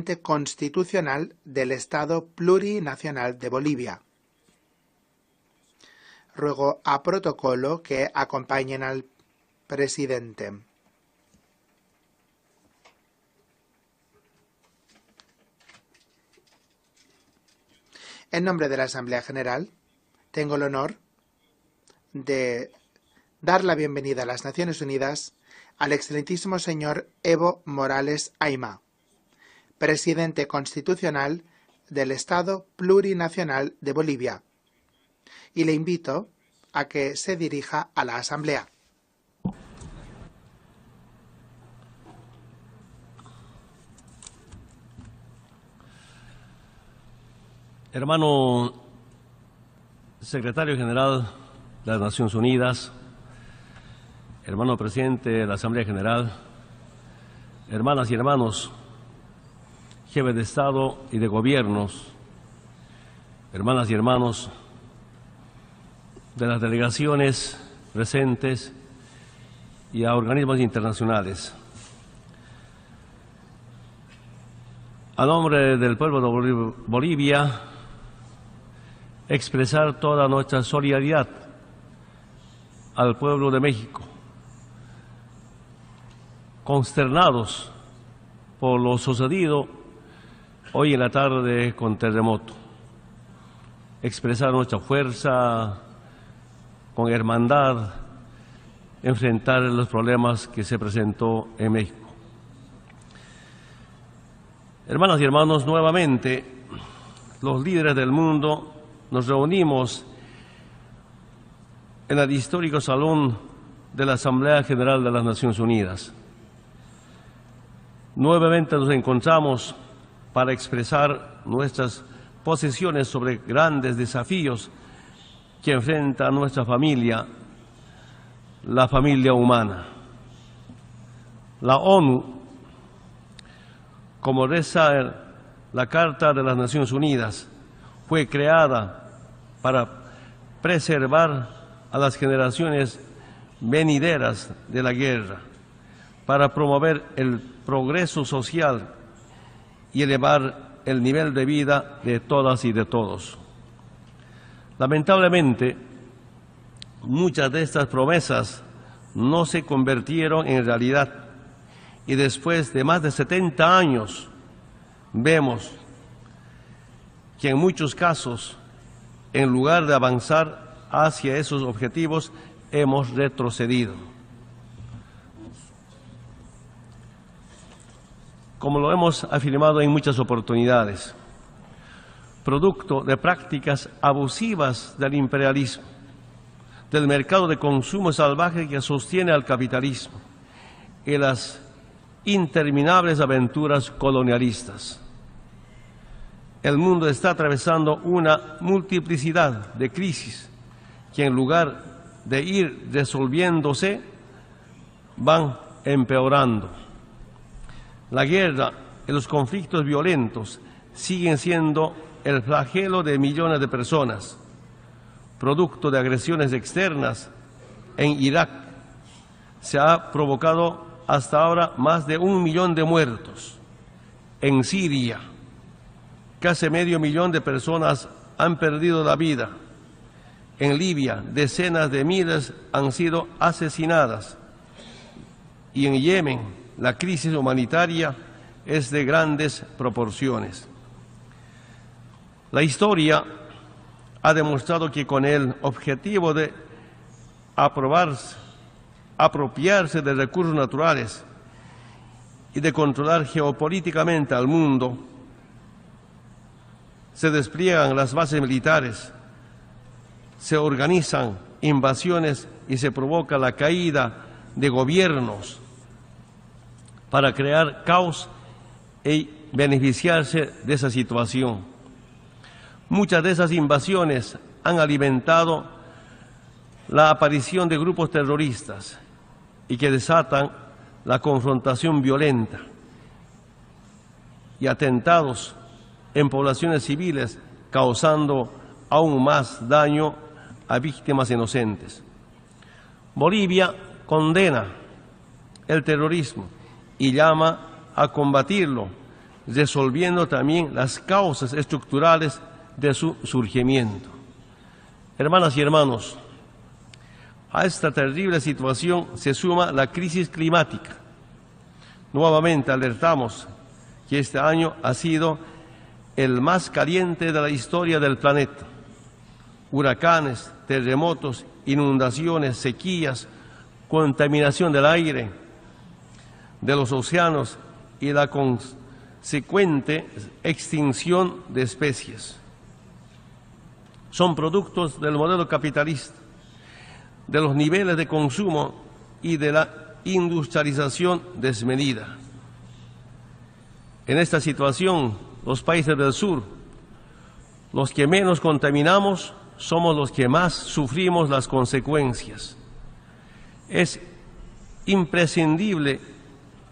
constitucional del Estado Plurinacional de Bolivia. Ruego a protocolo que acompañen al presidente. En nombre de la Asamblea General, tengo el honor de dar la bienvenida a las Naciones Unidas al excelentísimo señor Evo Morales Ayma, presidente constitucional del Estado Plurinacional de Bolivia, y le invito a que se dirija a la Asamblea. Hermano Secretario General de las Naciones Unidas, hermano Presidente de la Asamblea General, hermanas y hermanos, jefes de Estado y de gobiernos, hermanas y hermanos de las delegaciones presentes y a organismos internacionales. A nombre del pueblo de Bolivia, expresar toda nuestra solidaridad al pueblo de México, consternados por lo sucedido hoy en la tarde con terremoto. Expresar nuestra fuerza con hermandad, enfrentar los problemas que se presentó en México. Hermanas y hermanos, nuevamente los líderes del mundo nos reunimos en el histórico salón de la Asamblea General de las Naciones Unidas. Nuevamente nos encontramos para expresar nuestras posiciones sobre grandes desafíos que enfrenta nuestra familia, la familia humana. La ONU, como reza la Carta de las Naciones Unidas, fue creada para preservar a las generaciones venideras de la guerra, para promover el progreso social y elevar el nivel de vida de todas y de todos. Lamentablemente, muchas de estas promesas no se convirtieron en realidad y después de más de 70 años vemos que en muchos casos, en lugar de avanzar hacia esos objetivos, hemos retrocedido. Como lo hemos afirmado en muchas oportunidades, producto de prácticas abusivas del imperialismo, del mercado de consumo salvaje que sostiene al capitalismo y las interminables aventuras colonialistas. El mundo está atravesando una multiplicidad de crisis que en lugar de ir resolviéndose, van empeorando. La guerra y los conflictos violentos siguen siendo el flagelo de millones de personas, producto de agresiones externas. En Irak se ha provocado hasta ahora más de 1 millón de muertos. En Siria, casi medio millón de personas han perdido la vida. En Libia, decenas de miles han sido asesinadas. Y en Yemen, la crisis humanitaria es de grandes proporciones. La historia ha demostrado que con el objetivo de apropiarse de recursos naturales y de controlar geopolíticamente al mundo, se despliegan las bases militares, se organizan invasiones y se provoca la caída de gobiernos para crear caos y beneficiarse de esa situación. Muchas de esas invasiones han alimentado la aparición de grupos terroristas y que desatan la confrontación violenta y atentados en poblaciones civiles, causando aún más daño a víctimas inocentes. Bolivia condena el terrorismo y llama a combatirlo resolviendo también las causas estructurales de su surgimiento. Hermanas y hermanos, a esta terrible situación se suma la crisis climática. Nuevamente alertamos que este año ha sido el más caliente de la historia del planeta. Huracanes, terremotos, inundaciones, sequías, contaminación del aire, de los océanos y la consecuente extinción de especies. Son productos del modelo capitalista, de los niveles de consumo y de la industrialización desmedida. En esta situación, los países del sur, los que menos contaminamos, somos los que más sufrimos las consecuencias. Es imprescindible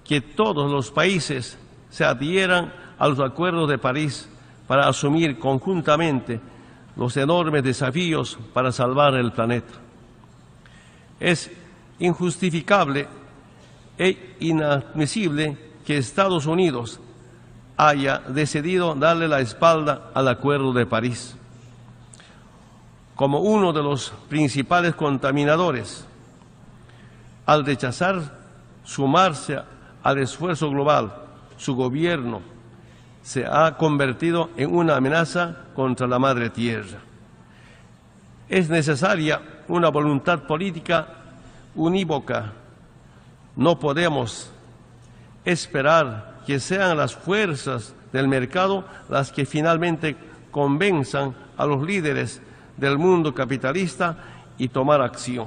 que todos los países se adhieran a los acuerdos de París para asumir conjuntamente los enormes desafíos para salvar el planeta. Es injustificable e inadmisible que Estados Unidos haya decidido darle la espalda al Acuerdo de París. Como uno de los principales contaminadores, al rechazar sumarse al esfuerzo global, su gobierno se ha convertido en una amenaza contra la Madre Tierra. Es necesaria una voluntad política unívoca. No podemos esperar que sean las fuerzas del mercado las que finalmente convenzan a los líderes del mundo capitalista y tomar acción.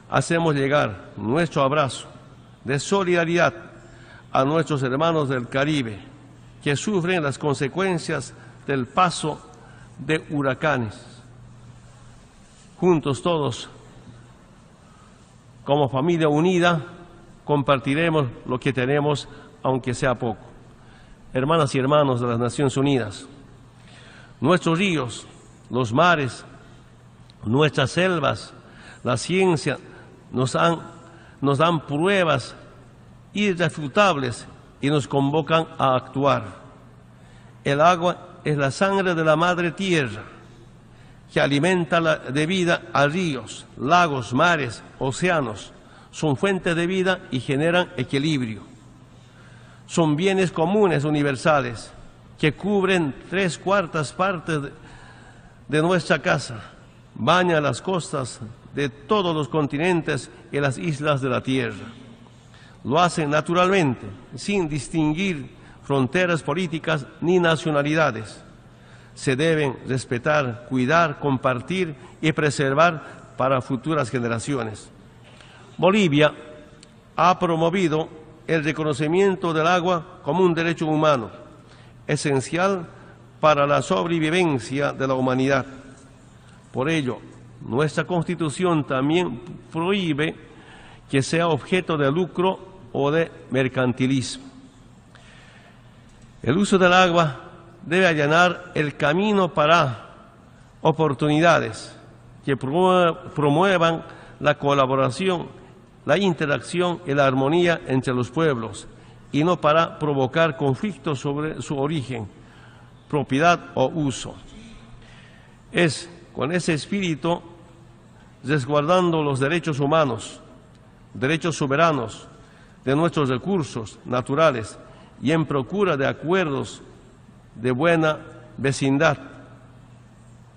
Hacemos llegar nuestro abrazo de solidaridad a nuestros hermanos del Caribe que sufren las consecuencias del paso de huracanes. Juntos todos, como familia unida, compartiremos lo que tenemos, aunque sea poco. Hermanas y hermanos de las Naciones Unidas, nuestros ríos, los mares, nuestras selvas, la ciencia nos dan pruebas irrefutables y nos convocan a actuar. El agua es la sangre de la Madre Tierra, que alimenta de vida a ríos, lagos, mares, océanos. Son fuentes de vida y generan equilibrio. Son bienes comunes universales que cubren 3/4 partes de nuestra casa, bañan las costas de todos los continentes y las islas de la Tierra. Lo hacen naturalmente, sin distinguir fronteras políticas ni nacionalidades. Se deben respetar, cuidar, compartir y preservar para futuras generaciones. Bolivia ha promovido el reconocimiento del agua como un derecho humano, esencial para la sobrevivencia de la humanidad. Por ello, nuestra Constitución también prohíbe que sea objeto de lucro o de mercantilismo. El uso del agua debe allanar el camino para oportunidades que promuevan la colaboración, la interacción y la armonía entre los pueblos, y no para provocar conflictos sobre su origen, propiedad o uso. Es con ese espíritu, resguardando los derechos humanos, derechos soberanos de nuestros recursos naturales y en procura de acuerdos de buena vecindad,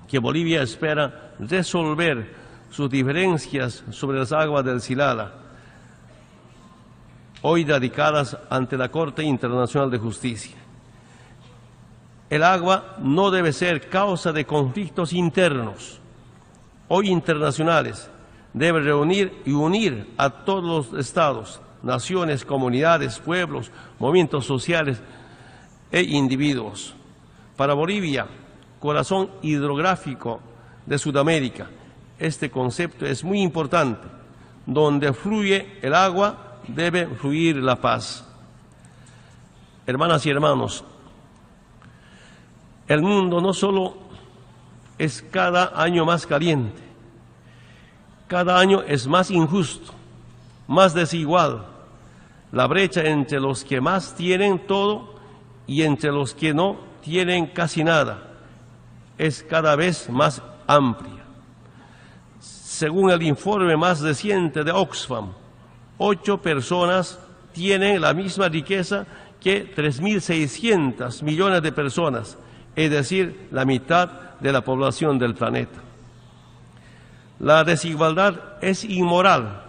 que Bolivia espera resolver sus diferencias sobre las aguas del Silala, hoy radicadas ante la Corte Internacional de Justicia. El agua no debe ser causa de conflictos internos o internacionales. Debe reunir y unir a todos los estados, naciones, comunidades, pueblos, movimientos sociales e individuos. Para Bolivia, corazón hidrográfico de Sudamérica, este concepto es muy importante. Donde fluye el agua, debe fluir la paz. Hermanas y hermanos, el mundo no solo es cada año más caliente, cada año es más injusto, más desigual. La brecha entre los que más tienen todo y entre los que no tienen casi nada es cada vez más amplia. Según el informe más reciente de Oxfam, 8 personas tienen la misma riqueza que 3.600 millones de personas, es decir, la mitad de la población del planeta. La desigualdad es inmoral.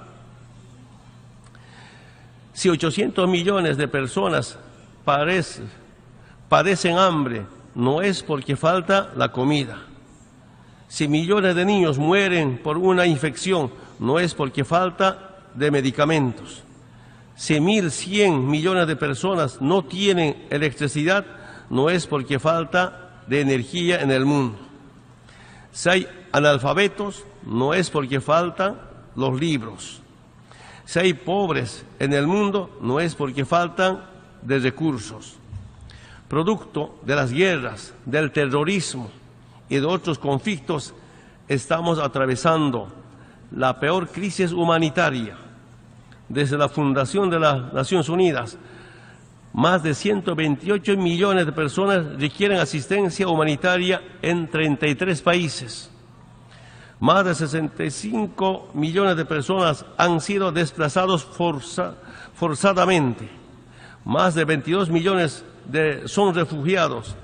Si 800 millones de personas padecen hambre, no es porque falta la comida. Si millones de niños mueren por una infección, no es porque falta de medicamentos. Si 1.100 millones de personas no tienen electricidad, no es porque falta de energía en el mundo. Si hay analfabetos, no es porque faltan los libros. Si hay pobres en el mundo, no es porque faltan de recursos. Producto de las guerras, del terrorismo y de otros conflictos, estamos atravesando la peor crisis humanitaria desde la fundación de las Naciones Unidas. Más de 128 millones de personas requieren asistencia humanitaria en 33 países. Más de 65 millones de personas han sido desplazados forzadamente. Más de 22 millones son refugiados.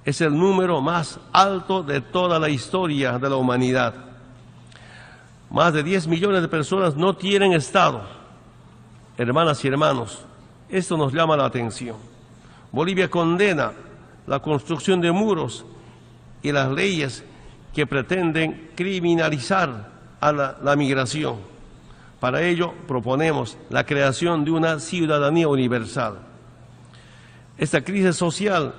Es el número más alto de toda la historia de la humanidad. Más de 10 millones de personas no tienen Estado. Hermanas y hermanos, esto nos llama la atención. Bolivia condena la construcción de muros y las leyes que pretenden criminalizar a la migración. Para ello proponemos la creación de una ciudadanía universal. Esta crisis social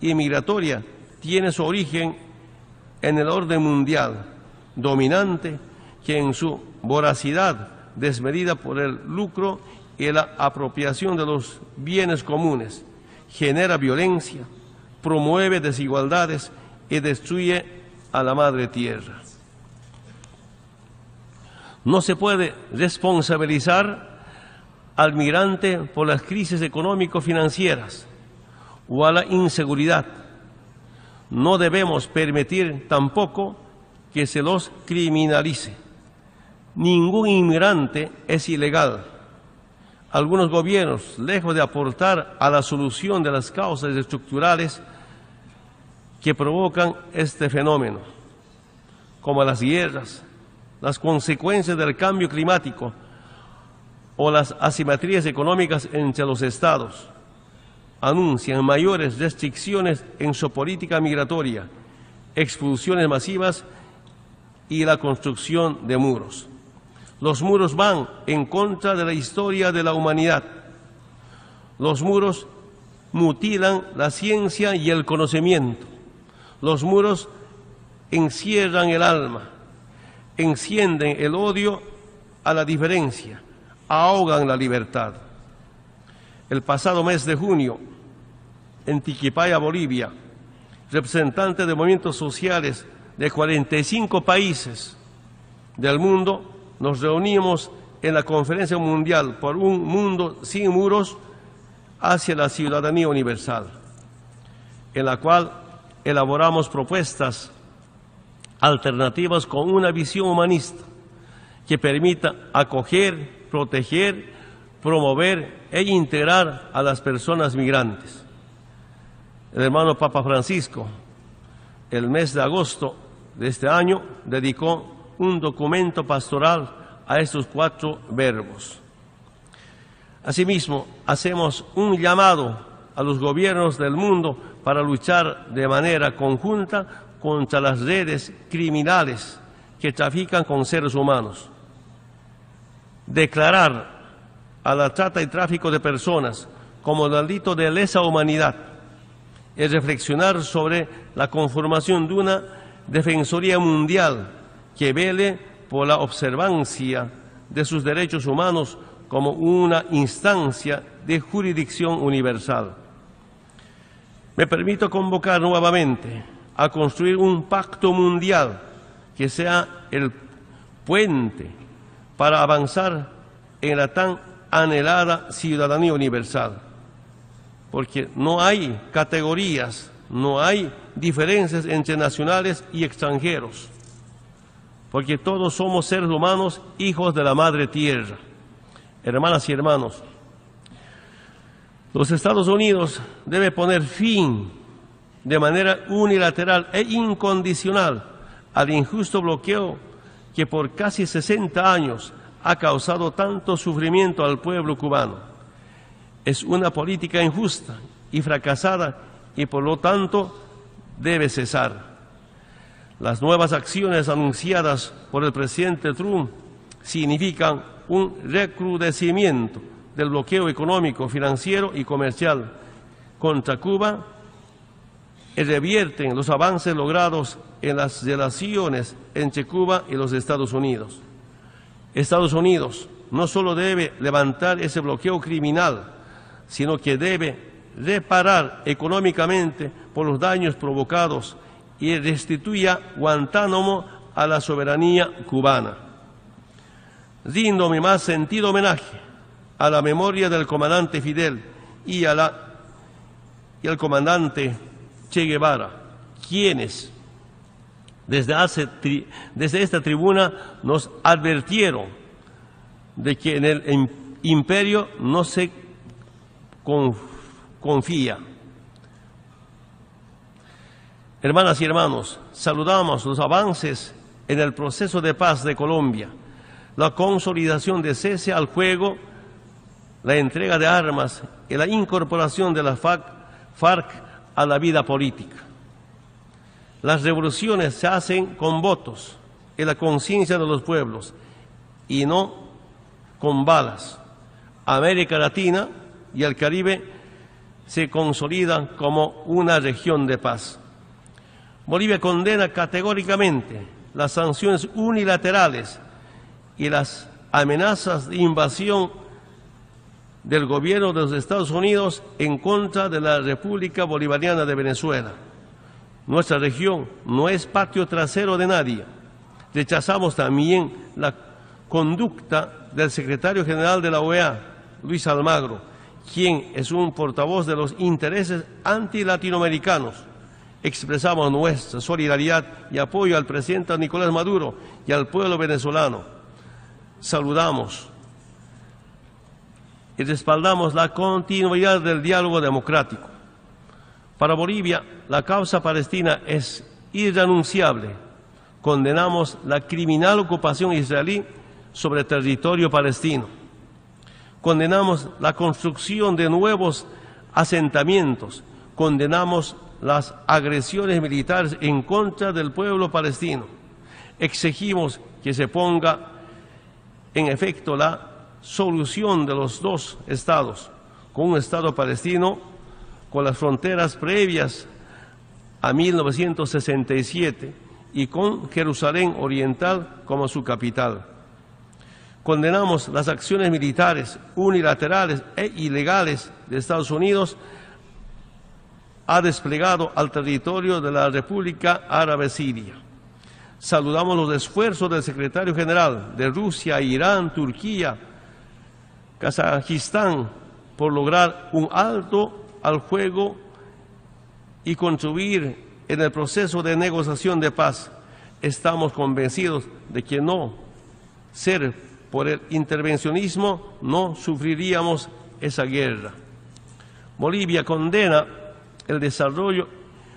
y migratoria tiene su origen en el orden mundial dominante, que en su voracidad desmedida por el lucro y la apropiación de los bienes comunes genera violencia, promueve desigualdades y destruye a la madre tierra. No se puede responsabilizar al migrante por las crisis económico-financieras o a la inseguridad. No debemos permitir tampoco que se los criminalice. Ningún inmigrante es ilegal. Algunos gobiernos, lejos de aportar a la solución de las causas estructurales que provocan este fenómeno, como las guerras, las consecuencias del cambio climático o las asimetrías económicas entre los estados, anuncian mayores restricciones en su política migratoria, expulsiones masivas y la construcción de muros. Los muros van en contra de la historia de la humanidad. Los muros mutilan la ciencia y el conocimiento. Los muros encierran el alma, encienden el odio a la diferencia, ahogan la libertad. El pasado mes de junio, en Tiquipaya, Bolivia, representantes de movimientos sociales de 45 países del mundo, nos reunimos en la Conferencia Mundial por un Mundo sin Muros hacia la Ciudadanía Universal, en la cual elaboramos propuestas alternativas con una visión humanista que permita acoger, proteger, promover e integrar a las personas migrantes. El hermano Papa Francisco, el mes de agosto de este año, dedicó un documento pastoral a estos 4 verbos. Asimismo, hacemos un llamado a los gobiernos del mundo para luchar de manera conjunta contra las redes criminales que trafican con seres humanos. Declarar a la trata y tráfico de personas como delito de lesa humanidad y reflexionar sobre la conformación de una Defensoría Mundial que vele por la observancia de sus derechos humanos como una instancia de jurisdicción universal. Me permito convocar nuevamente a construir un pacto mundial que sea el puente para avanzar en la tan anhelada ciudadanía universal. porque no hay categorías, no hay diferencias entre nacionales y extranjeros, porque todos somos seres humanos, hijos de la Madre Tierra. Hermanas y hermanos, los Estados Unidos deben poner fin de manera unilateral e incondicional al injusto bloqueo que por casi 60 años ha causado tanto sufrimiento al pueblo cubano. Es una política injusta y fracasada y por lo tanto debe cesar. Las nuevas acciones anunciadas por el presidente Trump significan un recrudecimiento del bloqueo económico, financiero y comercial contra Cuba y revierten los avances logrados en las relaciones entre Cuba y los Estados Unidos. Estados Unidos no solo debe levantar ese bloqueo criminal, sino que debe reparar económicamente por los daños provocados y restituya Guantánamo a la soberanía cubana. Rindo mi más sentido homenaje a la memoria del comandante Fidel y al comandante Che Guevara, quienes desde esta tribuna nos advirtieron de que en el imperio no se confía. Hermanas y hermanos, saludamos los avances en el proceso de paz de Colombia, la consolidación de cese al fuego, la entrega de armas y la incorporación de la FARC a la vida política. Las revoluciones se hacen con votos y la conciencia de los pueblos y no con balas. América Latina y el Caribe se consolidan como una región de paz. Bolivia condena categóricamente las sanciones unilaterales y las amenazas de invasión del gobierno de los Estados Unidos en contra de la República Bolivariana de Venezuela. Nuestra región no es patio trasero de nadie. Rechazamos también la conducta del secretario general de la OEA, Luis Almagro, quien es un portavoz de los intereses antilatinoamericanos. Expresamos nuestra solidaridad y apoyo al presidente Nicolás Maduro y al pueblo venezolano. Saludamos y respaldamos la continuidad del diálogo democrático. Para Bolivia, la causa palestina es irrenunciable. Condenamos la criminal ocupación israelí sobre territorio palestino. Condenamos la construcción de nuevos asentamientos. Condenamos las agresiones militares en contra del pueblo palestino. Exigimos que se ponga en efecto la solución de los dos estados, con un estado palestino con las fronteras previas a 1967 y con Jerusalén Oriental como su capital. Condenamos las acciones militares unilaterales e ilegales de Estados Unidos ha desplegado al territorio de la República Árabe Siria. Saludamos los esfuerzos del secretario general de Rusia, Irán, Turquía, Kazajistán por lograr un alto al fuego y contribuir en el proceso de negociación de paz. Estamos convencidos de que no ser por el intervencionismo no sufriríamos esa guerra. Bolivia condena el desarrollo,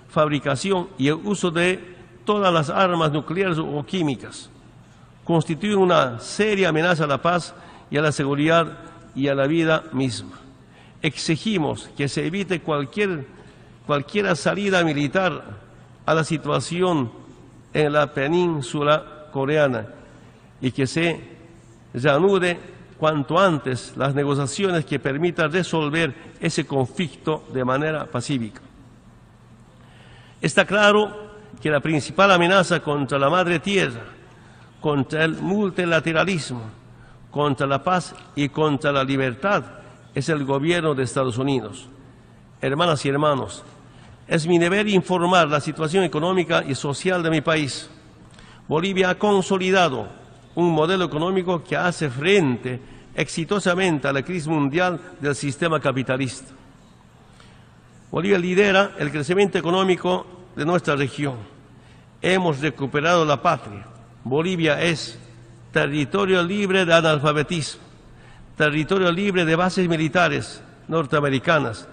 fabricación y el uso de todas las armas nucleares o químicas. Constituye una seria amenaza a la paz y a la seguridad y a la vida misma. Exigimos que se evite cualquier salida militar a la situación en la península coreana y que se reanude cuanto antes las negociaciones que permitan resolver ese conflicto de manera pacífica. Está claro que la principal amenaza contra la Madre Tierra, contra el multilateralismo, contra la paz y contra la libertad es el gobierno de Estados Unidos. Hermanas y hermanos, es mi deber informar la situación económica y social de mi país. Bolivia ha consolidado un modelo económico que hace frente exitosamente a la crisis mundial del sistema capitalista. Bolivia lidera el crecimiento económico de nuestra región. Hemos recuperado la patria. Bolivia es territorio libre de analfabetismo, territorio libre de bases militares norteamericanas,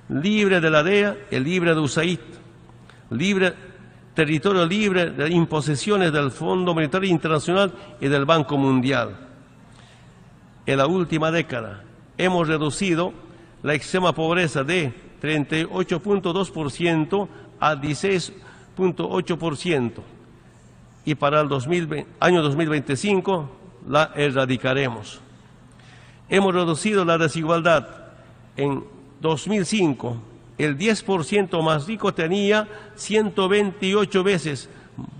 libre de la DEA y libre de USAID, territorio libre de imposiciones del Fondo Monetario Internacional y del Banco Mundial. En la última década hemos reducido la extrema pobreza de 38.2% a 16.8% y para el año 2025 la erradicaremos. Hemos reducido la desigualdad. En 2005, el 10% más rico tenía 128 veces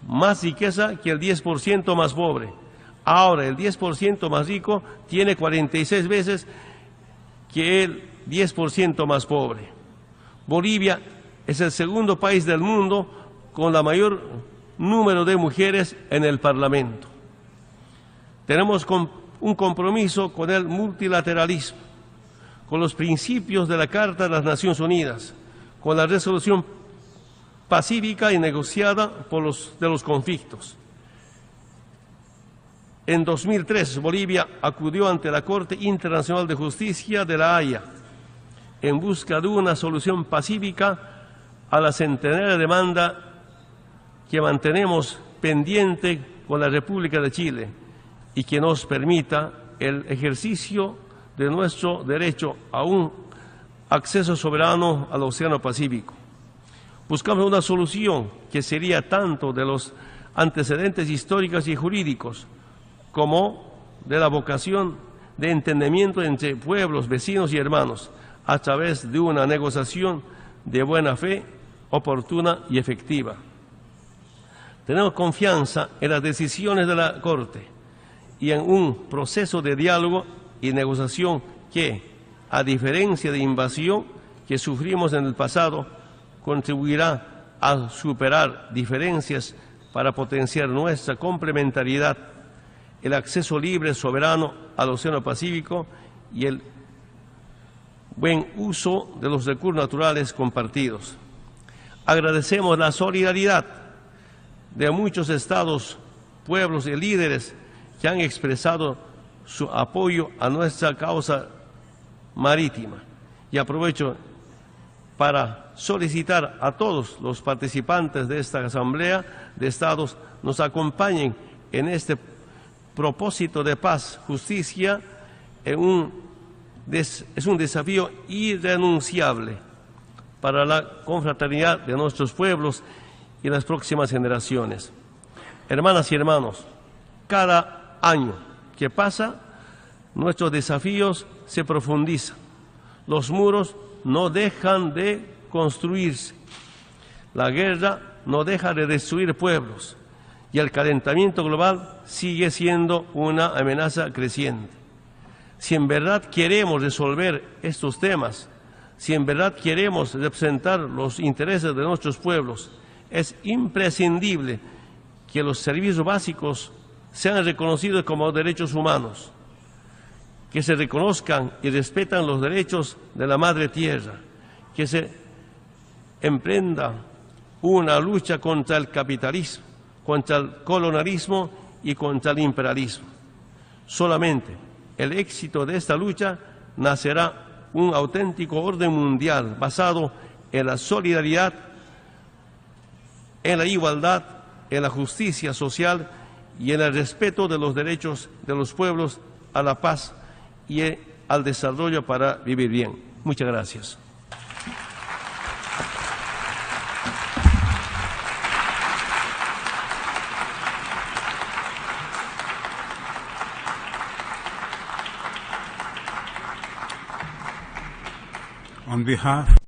más riqueza que el 10% más pobre. Ahora el 10% más rico tiene 46 veces que el 10% más pobre. Bolivia es el segundo país del mundo con la mayor número de mujeres en el Parlamento. Tenemos un compromiso con el multilateralismo, con los principios de la Carta de las Naciones Unidas, con la resolución pacífica y negociada de los conflictos. En 2003, Bolivia acudió ante la Corte Internacional de Justicia de La Haya en busca de una solución pacífica a la centenaria demanda que mantenemos pendiente con la República de Chile y que nos permita el ejercicio de nuestro derecho a un acceso soberano al Océano Pacífico. Buscamos una solución que sería tanto de los antecedentes históricos y jurídicos como de la vocación de entendimiento entre pueblos, vecinos y hermanos a través de una negociación de buena fe, oportuna y efectiva. Tenemos confianza en las decisiones de la Corte y en un proceso de diálogo y negociación que, a diferencia de invasión que sufrimos en el pasado, contribuirá a superar diferencias para potenciar nuestra complementariedad, el acceso libre, soberano al Océano Pacífico y el buen uso de los recursos naturales compartidos. Agradecemos la solidaridad de muchos estados, pueblos y líderes que han expresado su apoyo a nuestra causa marítima. Y aprovecho para solicitar a todos los participantes de esta Asamblea de Estados nos acompañen en este propósito de paz, justicia, es un desafío irrenunciable para la confraternidad de nuestros pueblos y las próximas generaciones. Hermanas y hermanos, cada año que pasa, nuestros desafíos se profundizan. Los muros no dejan de construirse. La guerra no deja de destruir pueblos. Y el calentamiento global sigue siendo una amenaza creciente. Si en verdad queremos resolver estos temas, si en verdad queremos representar los intereses de nuestros pueblos, es imprescindible que los servicios básicos sean reconocidos como derechos humanos, que se reconozcan y respetan los derechos de la Madre Tierra, que se emprenda una lucha contra el capitalismo, contra el colonialismo y contra el imperialismo. Solamente el éxito de esta lucha nacerá un auténtico orden mundial basado en la solidaridad, en la igualdad, en la justicia social y en el respeto de los derechos de los pueblos a la paz y al desarrollo para vivir bien. Muchas gracias. On behalf